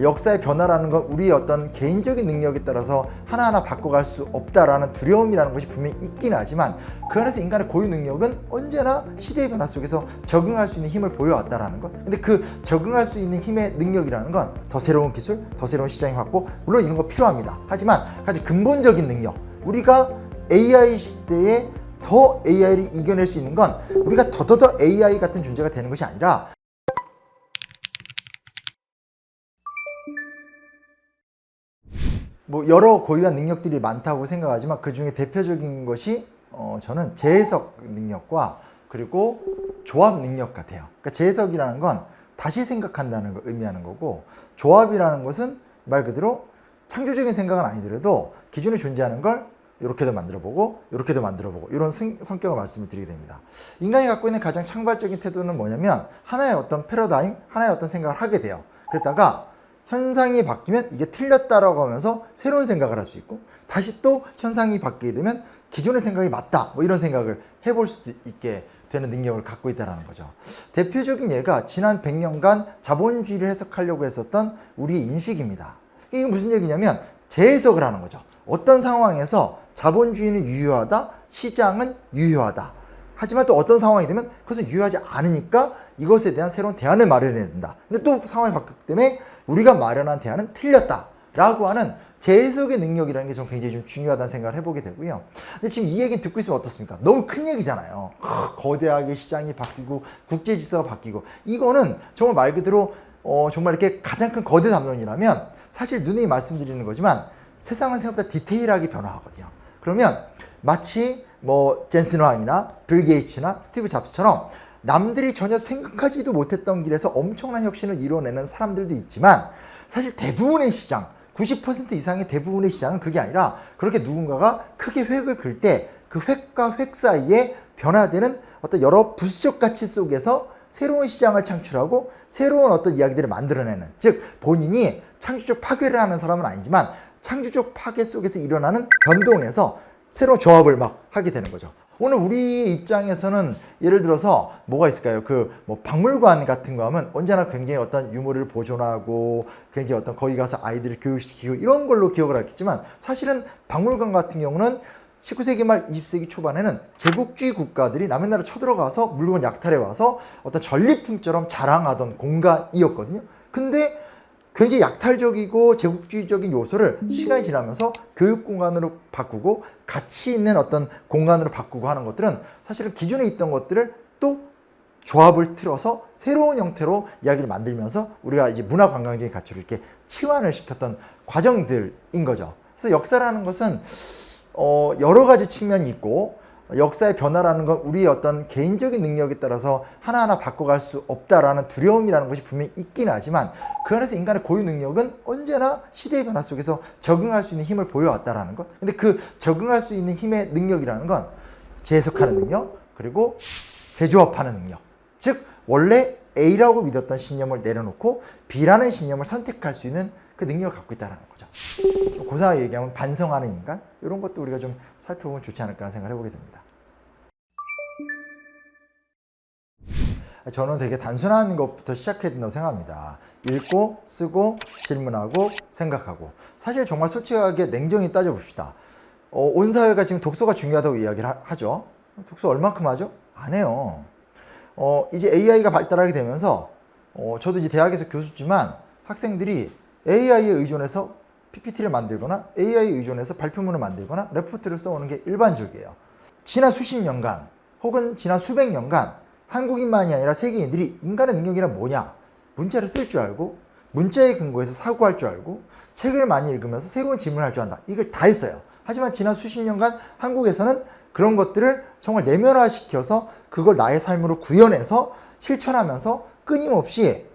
역사의 변화라는 건 우리의 어떤 개인적인 능력에 따라서 하나하나 바꿔갈 수 없다라는 두려움이라는 것이 분명히 있긴 하지만 그 안에서 인간의 고유 능력은 언제나 시대의 변화 속에서 적응할 수 있는 힘을 보여왔다라는 것. 근데 그 적응할 수 있는 힘의 능력이라는 건 더 새로운 기술, 더 새로운 시장의 확보, 물론 이런 거 필요합니다. 하지만 가장 근본적인 능력, 우리가 AI 시대에 더 AI를 이겨낼 수 있는 건 우리가 더더더 AI 같은 존재가 되는 것이 아니라 뭐 여러 고유한 능력들이 많다고 생각하지만 그 중에 대표적인 것이 저는 재해석 능력과 그리고 조합 능력 같아요. 그러니까 재해석이라는 건 다시 생각한다는 걸 의미하는 거고, 조합이라는 것은 말 그대로 창조적인 생각은 아니더라도 기존에 존재하는 걸 이렇게도 만들어보고 이렇게도 만들어보고 이런 성격을 말씀을 드리게 됩니다. 인간이 갖고 있는 가장 창발적인 태도는 뭐냐면 하나의 어떤 패러다임, 하나의 어떤 생각을 하게 돼요. 그러다가 현상이 바뀌면 이게 틀렸다라고 하면서 새로운 생각을 할 수 있고, 다시 또 현상이 바뀌게 되면 기존의 생각이 맞다 뭐 이런 생각을 해볼 수도 있게 되는 능력을 갖고 있다는 거죠. 대표적인 예가 지난 100년간 자본주의를 해석하려고 했었던 우리의 인식입니다. 이게 무슨 얘기냐면 재해석을 하는 거죠. 어떤 상황에서 자본주의는 유효하다, 시장은 유효하다. 하지만 또 어떤 상황이 되면 그것은 유효하지 않으니까 이것에 대한 새로운 대안을 마련해야 된다. 근데 또 상황이 바뀌기 때문에 우리가 마련한 대안은 틀렸다라고 하는 재해석의 능력이라는 게 저는 굉장히 좀 중요하다는 생각을 해보게 되고요. 근데 지금 이 얘기는 듣고 있으면 어떻습니까? 너무 큰 얘기잖아요. 거대하게 시장이 바뀌고 국제 질서가 바뀌고, 이거는 정말 말 그대로 정말 이렇게 가장 큰 거대 담론이라면 사실 누누이 말씀드리는 거지만 세상은 생각보다 디테일하게 변화하거든요. 그러면 마치 뭐 젠슨 황이나 빌 게이츠나 스티브 잡스처럼 남들이 전혀 생각하지도 못했던 길에서 엄청난 혁신을 이뤄내는 사람들도 있지만, 사실 대부분의 시장, 90% 이상의 대부분의 시장은 그게 아니라 그렇게 누군가가 크게 획을 그을 때 그 획과 획 사이에 변화되는 어떤 여러 부수적 가치 속에서 새로운 시장을 창출하고 새로운 어떤 이야기들을 만들어내는, 즉 본인이 창조적 파괴를 하는 사람은 아니지만 창조적 파괴 속에서 일어나는 변동에서 새로운 조합을 막 하게 되는 거죠. 오늘 우리 입장에서는 예를 들어서 뭐가 있을까요? 뭐 박물관 같은 거 하면 언제나 굉장히 어떤 유물을 보존하고 굉장히 어떤 거기 가서 아이들을 교육시키고 이런 걸로 기억을 하겠지만, 사실은 박물관 같은 경우는 19세기 말 20세기 초반에는 제국주의 국가들이 남의 나라 쳐들어가서 물건 약탈해 와서 어떤 전리품처럼 자랑하던 공간이었거든요. 근데 굉장히 약탈적이고 제국주의적인 요소를 시간이 지나면서 교육 공간으로 바꾸고 가치 있는 어떤 공간으로 바꾸고 하는 것들은 사실은 기존에 있던 것들을 또 조합을 틀어서 새로운 형태로 이야기를 만들면서 우리가 이제 문화 관광적인 가치로 이렇게 치환을 시켰던 과정들인 거죠. 그래서 역사라는 것은 여러 가지 측면이 있고, 역사의 변화라는 건 우리의 어떤 개인적인 능력에 따라서 하나하나 바꿔갈 수 없다라는 두려움이라는 것이 분명히 있긴 하지만 그 안에서 인간의 고유 능력은 언제나 시대의 변화 속에서 적응할 수 있는 힘을 보여왔다라는 것. 근데 그 적응할 수 있는 힘의 능력이라는 건 재해석하는 능력, 그리고 재조합하는 능력. 즉 원래 A라고 믿었던 신념을 내려놓고 B라는 신념을 선택할 수 있는 그 능력을 갖고 있다는 거죠. 고상하게 얘기하면 반성하는 인간, 이런 것도 우리가 좀 살펴보면 좋지 않을까 하는 생각을 해보게 됩니다. 저는 되게 단순한 것부터 시작해야 된다고 생각합니다. 읽고, 쓰고, 질문하고, 생각하고. 사실 정말 솔직하게 냉정히 따져봅시다. 온 사회가 지금 독서가 중요하다고 이야기를 하죠. 독서 얼만큼 하죠? 안 해요. 이제 AI가 발달하게 되면서 저도 이제 대학에서 교수지만 학생들이 AI에 의존해서 PPT를 만들거나 AI에 의존해서 발표문을 만들거나 레포트를 써오는 게 일반적이에요. 지난 수십 년간 혹은 지난 수백 년간 한국인만이 아니라 세계인들이 인간의 능력이란 뭐냐? 문자를 쓸 줄 알고 문자에 근거해서 사고할 줄 알고 책을 많이 읽으면서 새로운 질문을 할 줄 안다. 이걸 다 했어요. 하지만 지난 수십 년간 한국에서는 그런 것들을 정말 내면화시켜서 그걸 나의 삶으로 구현해서 실천하면서 끊임없이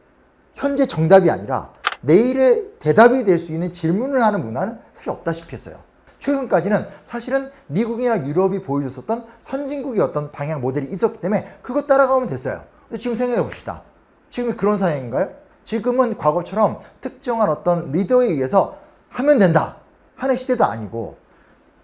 현재 정답이 아니라 내일의 대답이 될 수 있는 질문을 하는 문화는 사실 없다시피 했어요. 최근까지는 사실은 미국이나 유럽이 보여줬었던 선진국의 어떤 방향 모델이 있었기 때문에 그거 따라가면 됐어요. 근데 지금 생각해 봅시다. 지금이 그런 사회인가요? 지금은 과거처럼 특정한 어떤 리더에 의해서 하면 된다 하는 시대도 아니고,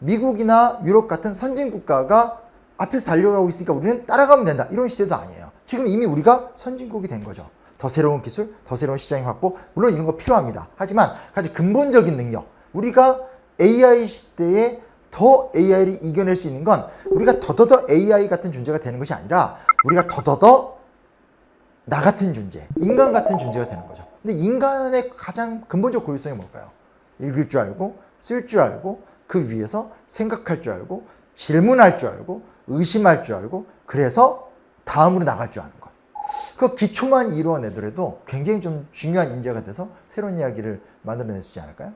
미국이나 유럽 같은 선진국가가 앞에서 달려가고 있으니까 우리는 따라가면 된다 이런 시대도 아니에요. 지금 이미 우리가 선진국이 된 거죠. 더 새로운 기술, 더 새로운 시장 확보, 물론 이런 거 필요합니다. 하지만 가장 근본적인 능력, 우리가 AI 시대에 더 AI를 이겨낼 수 있는 건 우리가 더더더 AI 같은 존재가 되는 것이 아니라 우리가 더더더 나 같은 존재, 인간 같은 존재가 되는 거죠. 근데 인간의 가장 근본적 고유성이 뭘까요? 읽을 줄 알고, 쓸 줄 알고, 그 위에서 생각할 줄 알고, 질문할 줄 알고, 의심할 줄 알고, 그래서 다음으로 나갈 줄 아는 것. 그 기초만 이루어내더라도 굉장히 좀 중요한 인재가 돼서 새로운 이야기를 만들어낼 수 있지 않을까요?